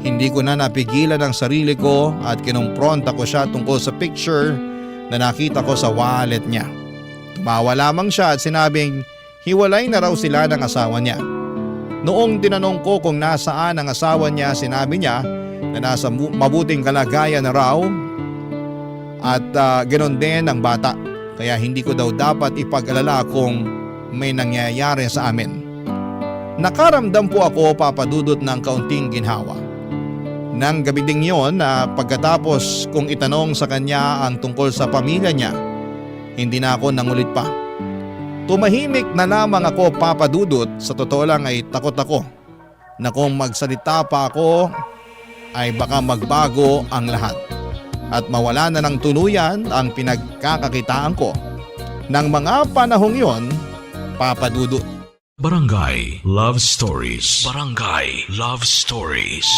Hindi ko na napigilan ang sarili ko at kinumpronta ko siya tungkol sa picture na nakita ko sa wallet niya. Tumawa lamang siya at sinabing hiwalay na raw sila ng asawa niya. Noong tinanong ko kung nasaan ang asawa niya, sinabi niya na nasa mabuting kalagayan na raw at ganoon din ang bata. Kaya hindi ko daw dapat ipag-alala kung may nangyayari sa amin. Nakaramdam po ako, Papa Dudut, ng kaunting ginhawa. Nang gabi ding yon na pagkatapos kong itanong sa kanya ang tungkol sa pamilya niya, hindi na ako nangulit pa. Tumahimik na lamang ako, Papa Dudut. Sa totoo lang ay takot ako na kung magsalita pa ako ay baka magbago ang lahat at mawala na ng tuluyan ang pinagkakakitaan ko ng mga panahong yon, Papa Dudut. Barangay Love Stories. Barangay Love Stories.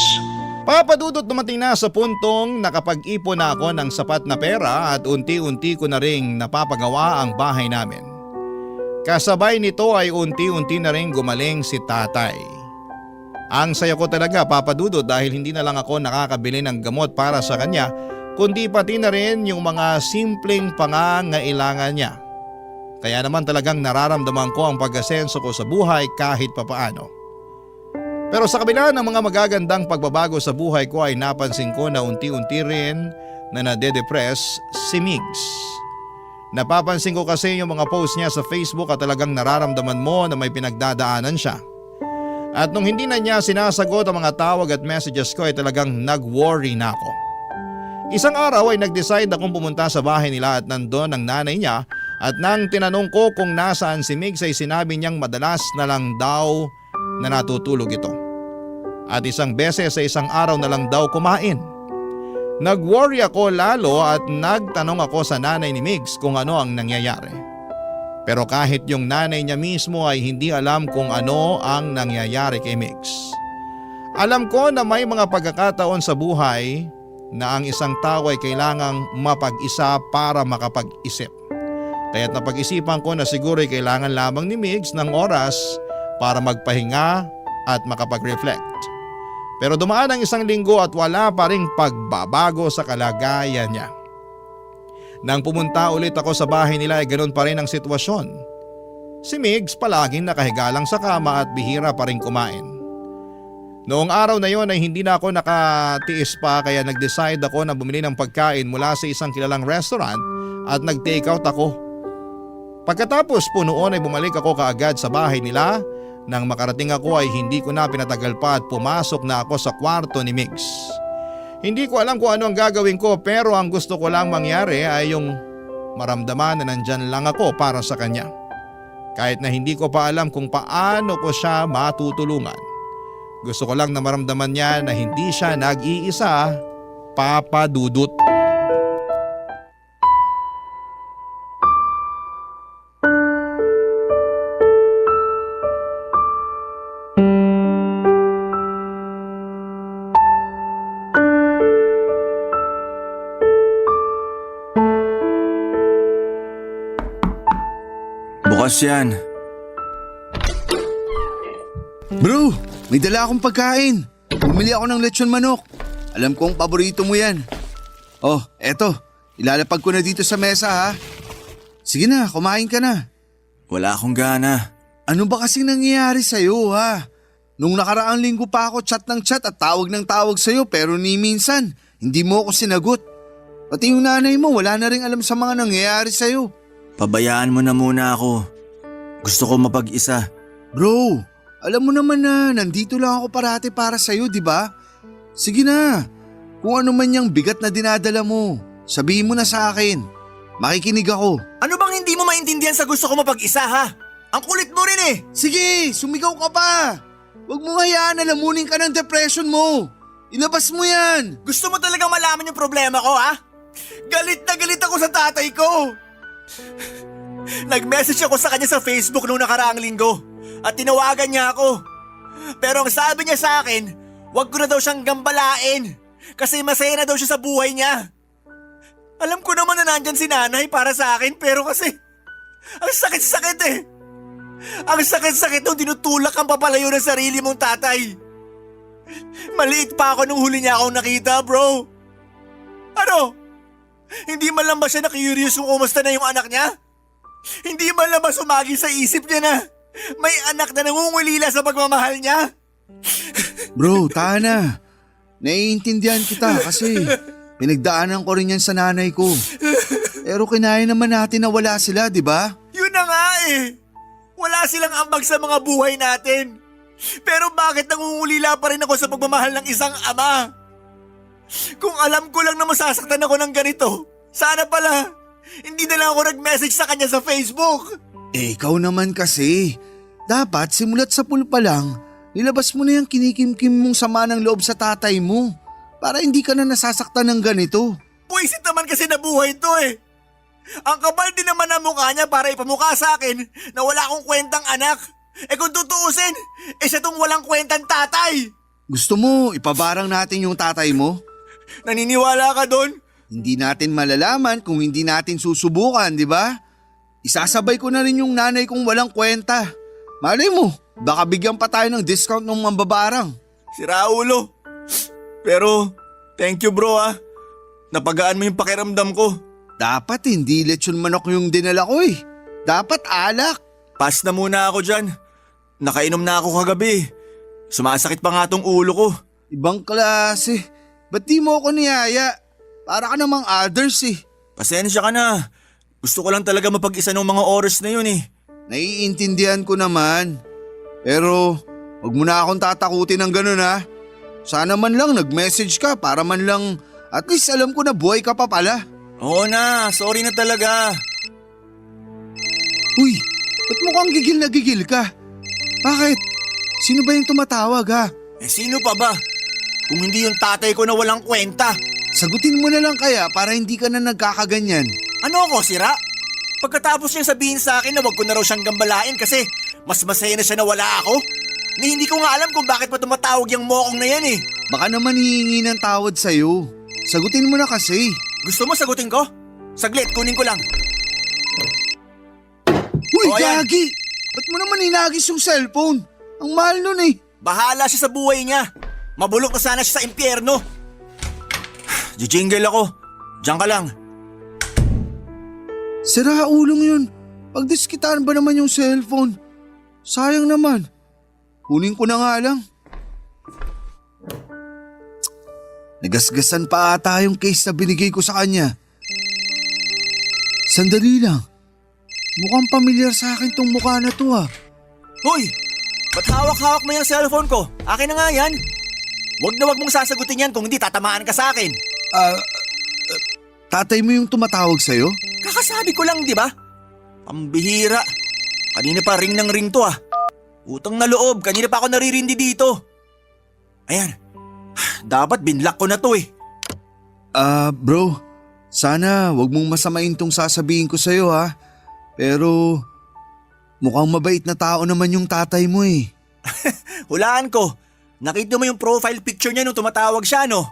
Papa Dudut, dumating na sa puntong nakapag-ipon na ako ng sapat na pera at unti-unti ko na ring napapagawa ang bahay namin. Kasabay nito ay unti-unti na ring gumaling si tatay. Ang saya ko talaga, Papa Dudut, dahil hindi na lang ako nakakabili ng gamot para sa kanya, kundi pati na rin yung mga simpleng pangangailangan niya. Kaya naman talagang nararamdaman ko ang pag-asenso ko sa buhay kahit papaano. Pero sa kabila ng mga magagandang pagbabago sa buhay ko ay napansin ko na unti-unti rin na nade-depress si Migs. Napapansin ko kasi yung mga post niya sa Facebook at talagang nararamdaman mo na may pinagdadaanan siya. At nung hindi na niya sinasagot ang mga tawag at messages ko ay talagang nag-worry na ako. Isang araw ay nag-decide akong pumunta sa bahay nila at nandun ang nanay niya. At nang tinanong ko kung nasaan si Migs ay sinabi niyang madalas na lang daw na natutulog ito. At isang beses sa isang araw na lang daw kumain. Nag-worry ako lalo at nagtanong ako sa nanay ni Migs kung ano ang nangyayari. Pero kahit yung nanay niya mismo ay hindi alam kung ano ang nangyayari kay Migs. Alam ko na may mga pagkakataon sa buhay na ang isang tao ay kailangang mapag-isa para makapag-isip. Kaya't napag-isipan ko na siguro ay kailangan lamang ni Migs ng oras para magpahinga at makapag-reflect. Pero dumaan ang isang linggo at wala pa ring pagbabago sa kalagayan niya. Nang pumunta ulit ako sa bahay nila ay ganoon pa rin ang sitwasyon. Si Migs palaging nakahiga lang sa kama at bihira pa rin kumain. Noong araw na yon ay hindi na ako nakatiis pa kaya nag-decide ako na bumili ng pagkain mula sa isang kilalang restaurant at nag-take out ako. Pagkatapos po noon ay bumalik ako kaagad sa bahay nila. Nang makarating ako ay hindi ko na pinatagal pa at pumasok na ako sa kwarto ni Migs. Hindi ko alam kung ano ang gagawin ko pero ang gusto ko lang mangyari ay yung maramdaman na nandyan lang ako para sa kanya. Kahit na hindi ko pa alam kung paano ko siya matutulungan. Gusto ko lang na maramdaman niya na hindi siya nag-iisa, Papa Dudut. Bukas yan. Bro, may dala akong pagkain. Bumili ako ng lechon manok. Alam kong paborito mo yan. Oh, eto. Ilalapag ko na dito sa mesa ha. Sige na, kumain ka na. Wala akong gana. Ano ba kasing nangyayari sa'yo ha? Nung nakaraang linggo pa ako chat ng chat at tawag ng tawag sa'yo pero ni minsan hindi mo ako sinagot. Pati yung nanay mo wala na rin alam sa mga nangyayari sa'yo. Pabayaan mo na muna ako. Gusto ko mapag-isa. Bro, alam mo naman na nandito lang ako parati para sa'yo, di ba? Sige na, kung ano man yung bigat na dinadala mo, sabihin mo na sa akin. Makikinig ako. Ano bang hindi mo maintindihan sa gusto ko mapag-isa ha? Ang kulit mo rin eh. Sige, sumigaw ka pa. Huwag mo hayaan na lamunin ka ng depression mo. Ilabas mo yan. Gusto mo talagang malaman yung problema ko ha? Galit na galit ako sa tatay ko. Nag-message ako sa kanya sa Facebook noong nakaraang linggo at tinawagan niya ako. Pero ang sabi niya sa akin, wag ko na daw siyang gambalain kasi masaya na daw siya sa buhay niya. Alam ko naman na nandyan si nanay para sa akin pero kasi ang sakit-sakit eh. Ang sakit-sakit nung tinutulak ang papalayo ng sarili mong tatay. Maliit pa ako nung huli niya akong nakita, bro. Ano? Hindi man lang ba siya na-curious kung kumusta na yung anak niya? Hindi man lang ba sumagi sa isip niya na may anak na nangungulila sa pagmamahal niya? Bro, tahan na. Naiintindihan kita kasi pinagdaanan ko rin yan sa nanay ko. Pero kinaya naman natin na wala sila, di ba? Yun na nga eh. Wala silang ambag sa mga buhay natin. Pero bakit nangungulila pa rin ako sa pagmamahal ng isang ama? Kung alam ko lang na masasaktan ako ng ganito, sana pala hindi na lang ako nag-message sa kanya sa Facebook. Ikaw naman kasi. Dapat simulat sa pool pa lang, nilabas mo na yung kinikimkim mong sama ng loob sa tatay mo para hindi ka na nasasaktan ng ganito. Puisit naman kasi nabuhay to eh. Ang kapal din naman ang mukha niya para ipamukha sa akin na wala akong kwentang anak. Kung tutuusin, siya tong walang kwentang tatay. Gusto mo ipabarang natin yung tatay mo? Naniniwala ka doon? Hindi natin malalaman kung hindi natin susubukan, di ba? Isasabay ko na rin yung nanay kong walang kwenta. Malay mo, baka bigyan pa tayo ng discount ng mambabarang. Si Raulo. Pero, thank you bro ah. Napagaan mo yung pakiramdam ko. Dapat hindi lechon manok yung dinala ko eh. Dapat alak. Pass na muna ako dyan. Nakainom na ako kagabi. Sumasakit pa nga tong ulo ko. Ibang klase. Ba't di mo ako niyaya? Para ka namang others eh. Pasensya ka na. Gusto ko lang talaga mapag-isa ng mga oras na yun eh. Naiintindihan ko naman. Pero wag mo na akong tatakutin ng ganun ha. Sana man lang nag-message ka para man lang at least alam ko na buhay ka pa pala. Oo na, sorry na talaga. Uy, ba't mukhang gigil na gigil ka? Bakit? Sino ba yung tumatawag ha? Sino pa ba? Kung hindi yung tatay ko na walang kwenta. Sagutin mo na lang kaya para hindi ka na nagkakaganyan. Ano ako, sira? Pagkatapos niyang sabihin sa akin na wag ko na raw siyang gambalain kasi mas masaya na siya na wala ako. Ni hindi ko nga alam kung bakit pa tumatawag yung mokong na yan eh. Baka naman hihingi ng tawad sa'yo. Sagutin mo na kasi. Gusto mo sagutin ko? Saglit, kunin ko lang. Uy, O, ayan. gagi! Ba't mo naman hinagis yung cellphone? Ang mahal nun eh. Bahala siya sa buhay niya. Mabulok na sana siya sa impyerno. Jijingle ako. Diyan ka lang. Sira ulong yun. Pagdiskitaan ba naman yung cellphone? Sayang naman. Kunin ko na nga lang. Nagasgasan pa ata yung case na binigay ko sa kanya. Sandali lang. Mukhang pamilyar sa akin tong mukha na to ah. Hoy! Ba't hawak-hawak mo yung cellphone ko? Akin na nga yan. Wag na wag mong sasagutin yan kung hindi tatamaan ka sa akin. Tatay mo yung tumatawag sa'yo? Kakasabi ko lang, di ba? Pambihira. Kanina pa ring ng ring to ah. Utang na loob, kanina pa ako naririndi dito. Ayan. Dapat binlock ko na to eh. Bro. Sana wag mong masamain tong sasabihin ko sa'yo ha. Pero mukhang mabait na tao naman yung tatay mo eh. Hulaan ko. Nakita mo yung profile picture niya nung tumatawag siya, no?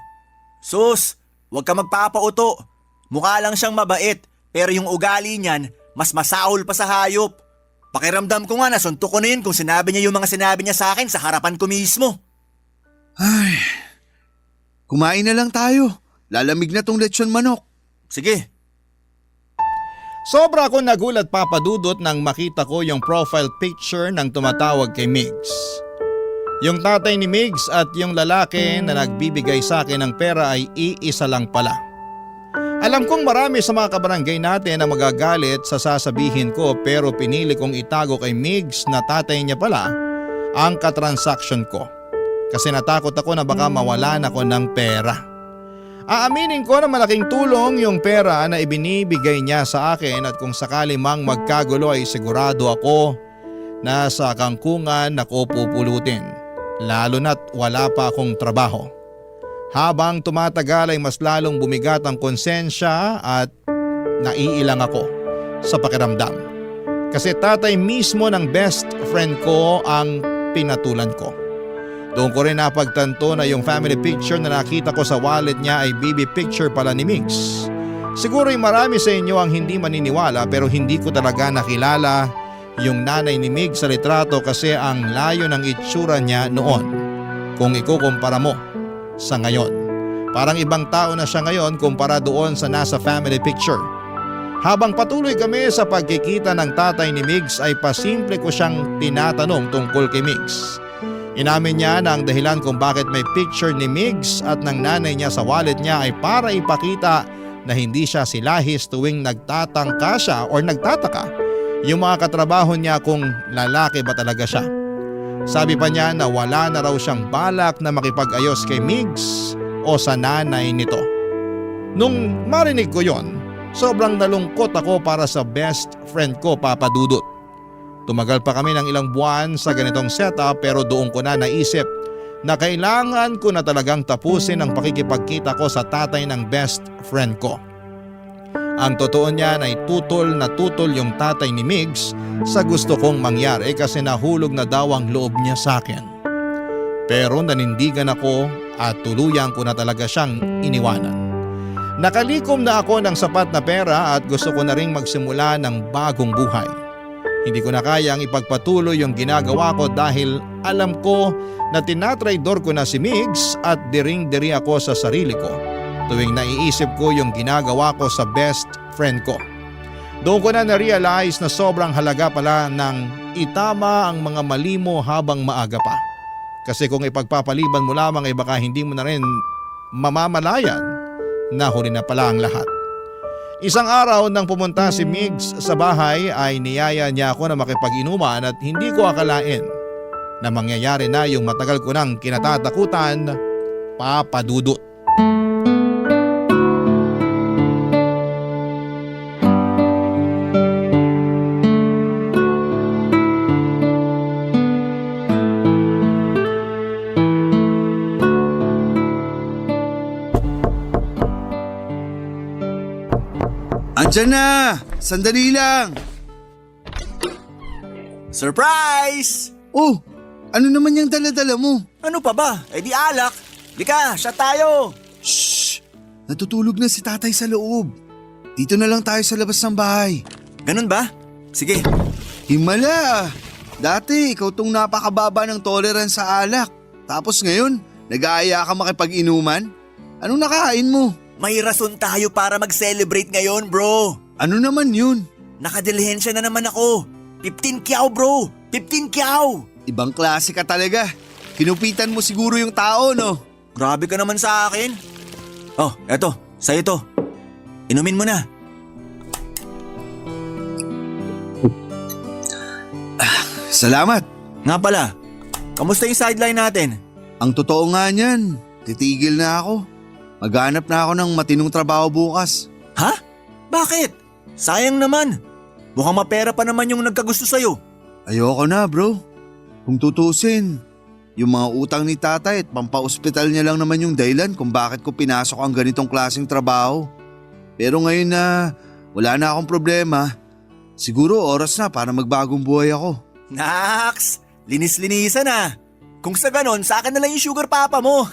Sus, wag ka magpapauto. Mukha lang siyang mabait, pero yung ugali niyan, mas masaol pa sa hayop. Pakiramdam ko nga nasuntok ko na yun kung sinabi niya yung mga sinabi niya sa akin sa harapan ko mismo. Ay, kumain na lang tayo. Lalamig na tong lechon manok. Sige. Sobra akong nagulat papadudot nang makita ko yung profile picture ng tumatawag kay Migs. Yung tatay ni Migs at yung lalaki na nagbibigay sa akin ng pera ay iisa lang pala. Alam kong marami sa mga kabarangay natin na magagalit sa sasabihin ko pero pinili kong itago kay Migs na tatay niya pala ang katransaksyon ko. Kasi natakot ako na baka mawalan ako ng pera. Aaminin ko na malaking tulong yung pera na ibinibigay niya sa akin at kung sakali mang magkagulo ay sigurado ako na sa kangkungan ako pupulutin. Lalo na't wala pa akong trabaho. Habang tumatagal ay mas lalong bumigat ang konsensya at naiilang ako sa pakiramdam. Kasi tatay mismo ng best friend ko ang pinatulan ko. Doon ko rin napagtanto na yung family picture na nakita ko sa wallet niya ay baby picture pala ni Migs. Siguro ay marami sa inyo ang hindi maniniwala pero hindi ko talaga nakilala yung nanay ni Migs sa litrato kasi ang layo ng itsura niya noon kung ikukumpara mo sa ngayon. Parang ibang tao na siya ngayon kumpara doon sa nasa family picture. Habang patuloy kami sa pagkikita ng tatay ni Migs ay pasimple ko siyang tinatanong tungkol kay Migs. Inamin niya na ang dahilan kung bakit may picture ni Migs at ng nanay niya sa wallet niya ay para ipakita na hindi siya silahis tuwing nagtatangka siya o nagtataka yung mga katrabaho niya kung lalaki ba talaga siya. Sabi pa niya na wala na raw siyang balak na makipag-ayos kay Migs o sa nanay nito. Nung marinig ko yon, sobrang nalungkot ako para sa best friend ko, Papa Dudut. Tumagal pa kami ng ilang buwan sa ganitong setup pero doon ko na naisip na kailangan ko na talagang tapusin ang pakikipagkita ko sa tatay ng best friend ko. Ang totoo niyan ay tutol na tutol yung tatay ni Migs sa gusto kong mangyari kasi nahulog na daw ang loob niya sa akin. Pero nanindigan ako at tuluyan ko na talaga siyang iniwanan. Nakalikom na ako ng sapat na pera at gusto ko na ring magsimula ng bagong buhay. Hindi ko na kayang ipagpatuloy yung ginagawa ko dahil alam ko na tinatraidor ko na si Migs at diring-diri ako sa sarili ko tuwing naiisip ko yung ginagawa ko sa best friend ko. Doon ko na na-realize na sobrang halaga pala ng itama ang mga mali mo habang maaga pa. Kasi kung ipagpapaliban mo lamang ay baka hindi mo na rin mamamalayan na huli na pala ang lahat. Isang araw nang pumunta si Migs sa bahay ay niyaya niya ako na makipag-inuman at hindi ko akalain na mangyayari na yung matagal ko nang kinatatakutan, papadudot. Andyan na! Sandali lang! Surprise! Oh, ano naman yung dala-dala mo? Ano pa ba? Eh di alak. Lika, shot tayo. Shh! Natutulog na si tatay sa loob. Dito na lang tayo sa labas ng bahay. Ganun ba? Sige. Himala! Dati ikaw tong napakababa ng tolerance sa alak. Tapos ngayon, nag-aaya ka makipag-inuman? Anong nakain mo? May rason tayo para mag-celebrate ngayon, bro. Ano naman yun? Nakadilihensya na naman ako. 15 kyaw, bro. 15 kyaw. Ibang klase ka talaga. Kinupitan mo siguro yung tao, no? Grabe ka naman sa akin. Oh, eto. Sa'yo to. Inumin mo na. Salamat. Nga pala, kamusta yung sideline natin? Ang totoo nga niyan, titigil na ako. Maghanap na ako ng matinong trabaho bukas. Ha? Bakit? Sayang naman. Mukhang mapera pa naman yung nagkagusto sa'yo. Ayoko na, bro. Kung tutusin, yung mga utang ni tatay at pampa-ospital niya lang naman yung dahilan kung bakit ko pinasok ang ganitong klaseng trabaho. Pero ngayon na wala na akong problema, siguro oras na para magbagong buhay ako. Naks! Linis-linisan na. Kung sa ganon, sa akin na lang yung sugar papa mo.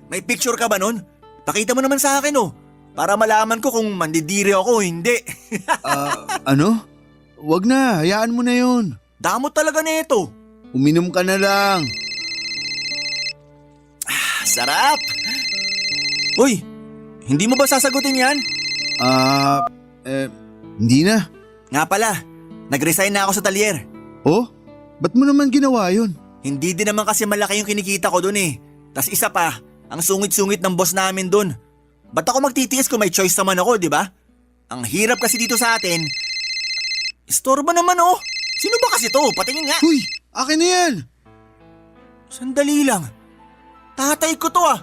May picture ka ba nun? Pakita mo naman sa akin oh. Para malaman ko kung mandidiri ako o hindi. Ano? Wag na, hayaan mo na yun. Damot talaga nito. Uminom ka na lang. Sarap! Uy, hindi mo ba sasagutin yan? Hindi na. Nga pala, nag-resign na ako sa talyer. Oh? Ba't mo naman ginawa yun? Hindi din naman kasi malaki yung kinikita ko dun eh. Tas isa pa, ang sungit-sungit ng boss namin dun. Ba't ako magtitiis kung may choice naman ako, di ba? Ang hirap kasi dito sa atin. Istorbo naman oh. Sino ba kasi to? Patingin nga. Huy, akin na yan. Sandali lang. Tatay ko to ah.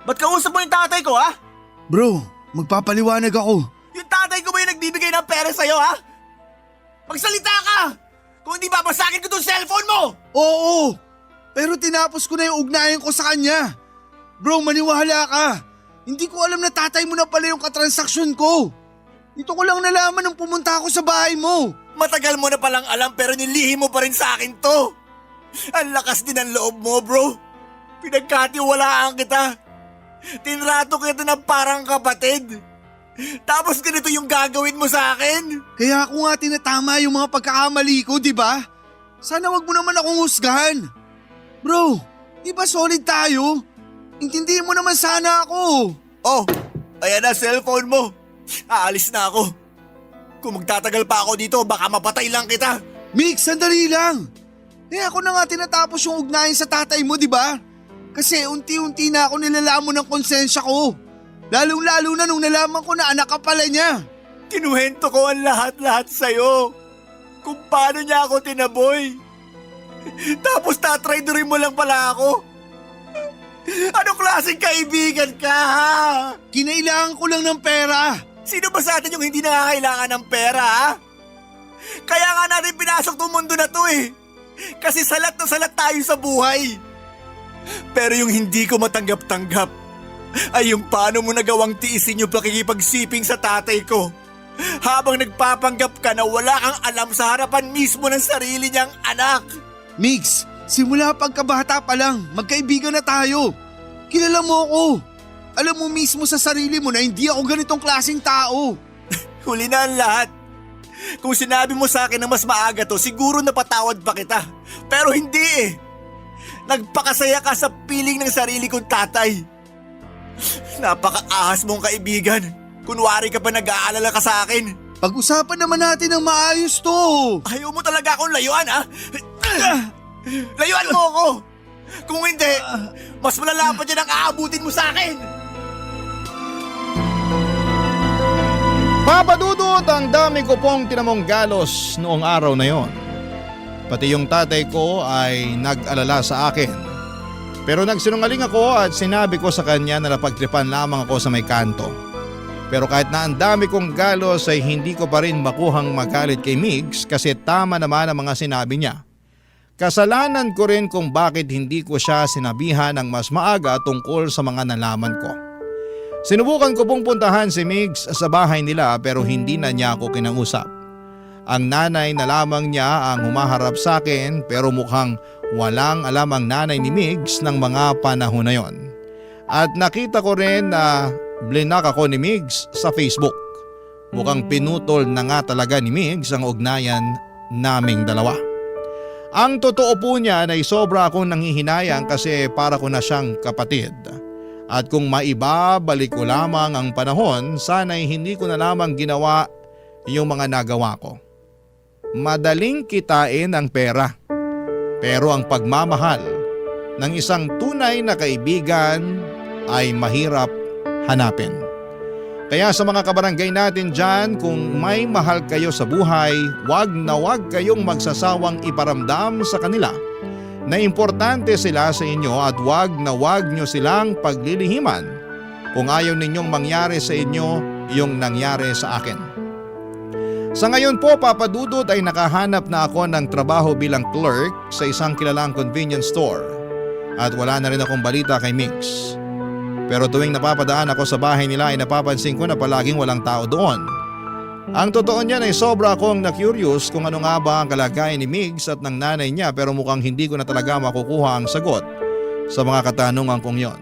Ba't kausap mo yung tatay ko ah? Bro, magpapaliwanag ako. Yung tatay ko ba yung nagbibigay ng pera sa'yo ha? Magsalita ka! Kung hindi babasagin ko tong cellphone mo! Oo, pero tinapos ko na yung ugnayan ko sa kanya. Bro, maniwala ka. Hindi ko alam na tatay mo na pala yung katransaksyon ko. Ito ko lang nalaman nung pumunta ako sa bahay mo. Matagal mo na palang alam pero nilihim mo pa rin sa akin to. Ang lakas din ng loob mo bro. Pinagkatiwalaan kita. Tinrato kita na parang kapatid. Tapos ganito yung gagawin mo sa akin? Kaya ako nga tinatama yung mga pagkakamali ko, di ba? Sana wag mo naman akong husgahan. Bro, di ba solid tayo? Intindihin mo naman sana ako. Oh, ayan na cellphone mo. Aalis na ako. Kung magtatagal pa ako dito, baka mapatay lang kita. Mix, sandali lang. Ako na nga tinatapos yung ugnayan sa tatay mo, di ba? Kasi unti-unti na ako nilalamon ng konsensya ko. Lalong-lalo na nung nalaman ko na anak ka pala niya. Kinuwento ko ang lahat-lahat sa'yo. Kung paano niya ako tinaboy. Tapos tatraidorin mo lang pala ako. Anong klaseng kaibigan ka ha? Kinailangan ko lang ng pera. Sino ba sa atin yung hindi nakakailangan ng pera ha? Kaya nga natin pinasok tong mundo na to eh. Kasi salat na salat tayo sa buhay. Pero yung hindi ko matanggap-tanggap ay yung paano mo nagawang tiisin yung pakikipagsiping sa tatay ko. Habang nagpapanggap ka na wala kang alam sa harapan mismo ng sarili niyang anak. Migs, simula pagkabata pa lang, magkaibigan na tayo. Kilala mo ako. Alam mo mismo sa sarili mo na hindi ako ganitong klaseng tao. Huli na ang lahat. Kung sinabi mo sa akin na mas maaga to, siguro napatawad pa kita. Pero hindi eh. Nagpakasaya ka sa piling ng sarili kong tatay. Napakaahas mong kaibigan. Kunwari ka pa nag-aalala ka sa akin. Pag-usapan naman natin ng maayos to. Ayaw mo talaga akong layuan ha? Layuan mo ako! Kung hindi, mas malala pa dyan ang aabutin mo sa akin! Papa Dudut, ang dami ko pong tinamong galos noong araw na yon. Pati yung tatay ko ay nag-alala sa akin. Pero nagsinungaling ako at sinabi ko sa kanya na napagtripan lamang ako sa may kanto. Pero kahit na ang dami kong galos ay hindi ko pa rin makuhang magalit kay Migs kasi tama naman ang mga sinabi niya. Kasalanan ko rin kung bakit hindi ko siya sinabihan ng mas maaga tungkol sa mga nalaman ko. Sinubukan ko pong puntahan si Migs sa bahay nila pero hindi na niya ako kinausap. Ang nanay na lamang niya ang humaharap sa akin pero mukhang walang alam ang nanay ni Migs ng mga panahon na yon. At nakita ko rin na blinak ako ni Migs sa Facebook. Mukhang pinutol na nga talaga ni Migs ang ugnayan naming dalawa. Ang totoo po niya ay sobra akong nanghihinayang kasi para ko na siyang kapatid. At kung maibabalik ko lamang ang panahon, sana'y hindi ko na lamang ginawa yung mga nagawa ko. Madaling kitain ang pera. Pero ang pagmamahal ng isang tunay na kaibigan ay mahirap hanapin. Kaya sa mga kabarangay natin dyan, kung may mahal kayo sa buhay, wag na wag kayong magsasawang iparamdam sa kanila na importante sila sa inyo at wag na wag nyo silang paglilihiman kung ayaw ninyong mangyari sa inyo yung nangyari sa akin. Sa ngayon po, Papa Dudut, ay nakahanap na ako ng trabaho bilang clerk sa isang kilalang convenience store at wala na rin akong balita kay Migs. Pero tuwing napapadaan ako sa bahay nila ay napapansin ko na palaging walang tao doon. Ang totoo niyan ay sobra akong na-curious kung ano nga ba ang kalagayan ni Migs at ng nanay niya pero mukhang hindi ko na talaga makukuha ang sagot sa mga katanungan kong yon.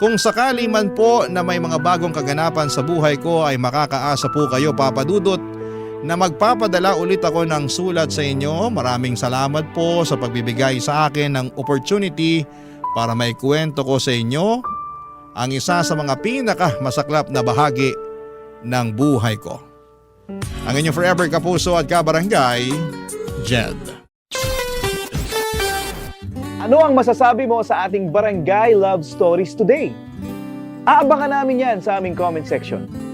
Kung sakali man po na may mga bagong kaganapan sa buhay ko ay makakaasa po kayo, Papa Dudut, na magpapadala ulit ako ng sulat sa inyo. Maraming salamat po sa pagbibigay sa akin ng opportunity para may kwento ko sa inyo ang isa sa mga pinakamasaklap na bahagi ng buhay ko. Ang inyong forever kapuso at kabarangay, Jed. Ano ang masasabi mo sa ating Barangay Love Stories today? Aabangan namin yan sa aming comment section.